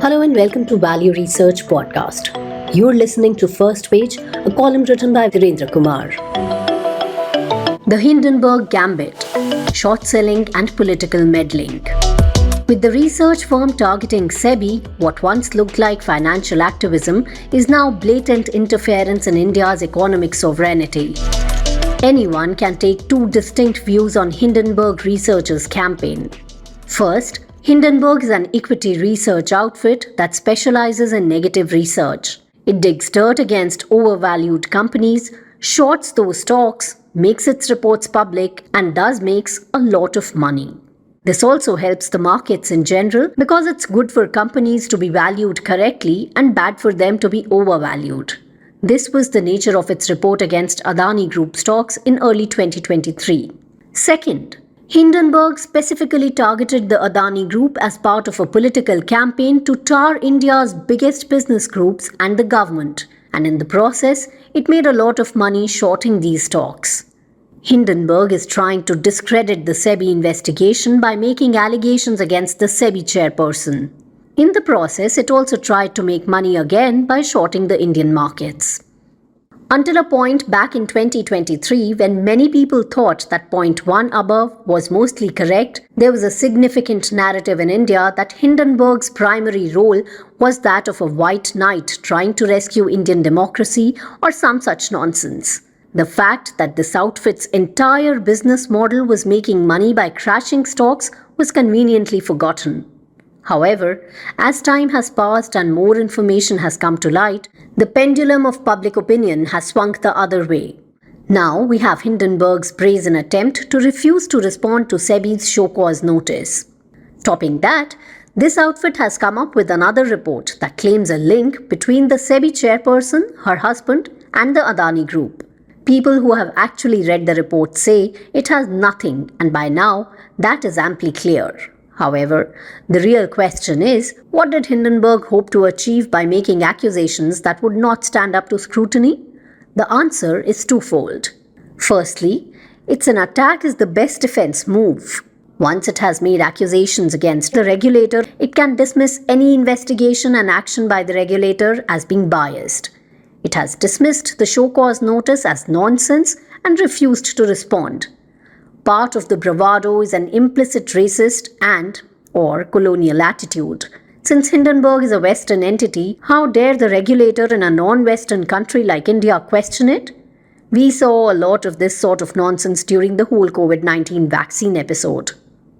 Hello and welcome to Value Research Podcast. You're listening to First Page, a column written by Virendra Kumar. The Hindenburg Gambit: Short Selling and Political Meddling. With the research firm targeting SEBI, what once looked like financial activism is now blatant interference in India's economic sovereignty. Anyone can take two distinct views on Hindenburg Research's campaign. First, Hindenburg is an equity research outfit that specializes in negative research. It digs dirt against overvalued companies, shorts those stocks, makes its reports public, and thus makes a lot of money. This also helps the markets in general because it's good for companies to be valued correctly and bad for them to be overvalued. This was the nature of its report against Adani Group stocks in early 2023. Second, Hindenburg specifically targeted the Adani Group as part of a political campaign to tar India's biggest business groups and the government, and in the process, it made a lot of money shorting these stocks. Hindenburg is trying to discredit the SEBI investigation by making allegations against the SEBI chairperson. In the process, it also tried to make money again by shorting the Indian markets. Until a point back in 2023, when many people thought that point 1 above was mostly correct, there was a significant narrative in India that Hindenburg's primary role was that of a white knight trying to rescue Indian democracy or some such nonsense. The fact that this outfit's entire business model was making money by crashing stocks was conveniently forgotten. However, as time has passed and more information has come to light, the pendulum of public opinion has swung the other way. Now we have Hindenburg's brazen attempt to refuse to respond to SEBI's show cause notice. Topping that, this outfit has come up with another report that claims a link between the SEBI chairperson, her husband, and the Adani Group. People who have actually read the report say it has nothing, and by now, that is amply clear. However, the real question is, what did Hindenburg hope to achieve by making accusations that would not stand up to scrutiny? The answer is twofold. Firstly, it's an attack is the best defense move. Once it has made accusations against the regulator, it can dismiss any investigation and action by the regulator as being biased. It has dismissed the show cause notice as nonsense and refused to respond. Part of the bravado is an implicit racist and/or colonial attitude. Since Hindenburg is a Western entity, how dare the regulator in a non-Western country like India question it? We saw a lot of this sort of nonsense during the whole COVID-19 vaccine episode.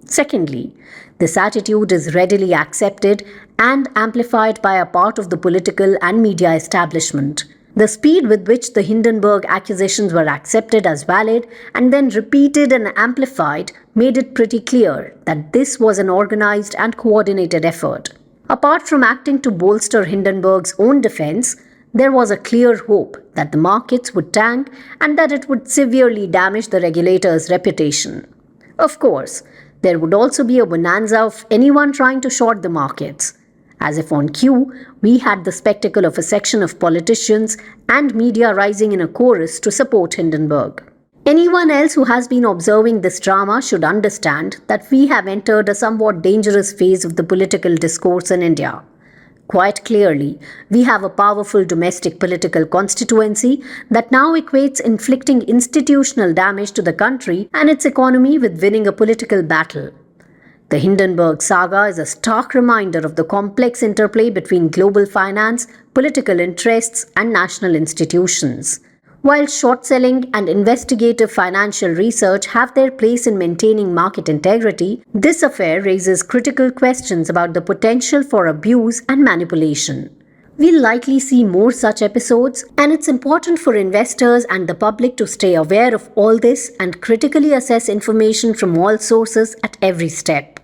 Secondly, this attitude is readily accepted and amplified by a part of the political and media establishment. The speed with which the Hindenburg accusations were accepted as valid and then repeated and amplified made it pretty clear that this was an organized and coordinated effort. Apart from acting to bolster Hindenburg's own defense, there was a clear hope that the markets would tank and that it would severely damage the regulator's reputation. Of course, there would also be a bonanza of anyone trying to short the markets. As if on cue, we had the spectacle of a section of politicians and media rising in a chorus to support Hindenburg. Anyone else who has been observing this drama should understand that we have entered a somewhat dangerous phase of the political discourse in India. Quite clearly, we have a powerful domestic political constituency that now equates inflicting institutional damage to the country and its economy with winning a political battle. The Hindenburg saga is a stark reminder of the complex interplay between global finance, political interests, and national institutions. While short selling and investigative financial research have their place in maintaining market integrity, this affair raises critical questions about the potential for abuse and manipulation. We'll likely see more such episodes, and it's important for investors and the public to stay aware of all this and critically assess information from all sources at every step.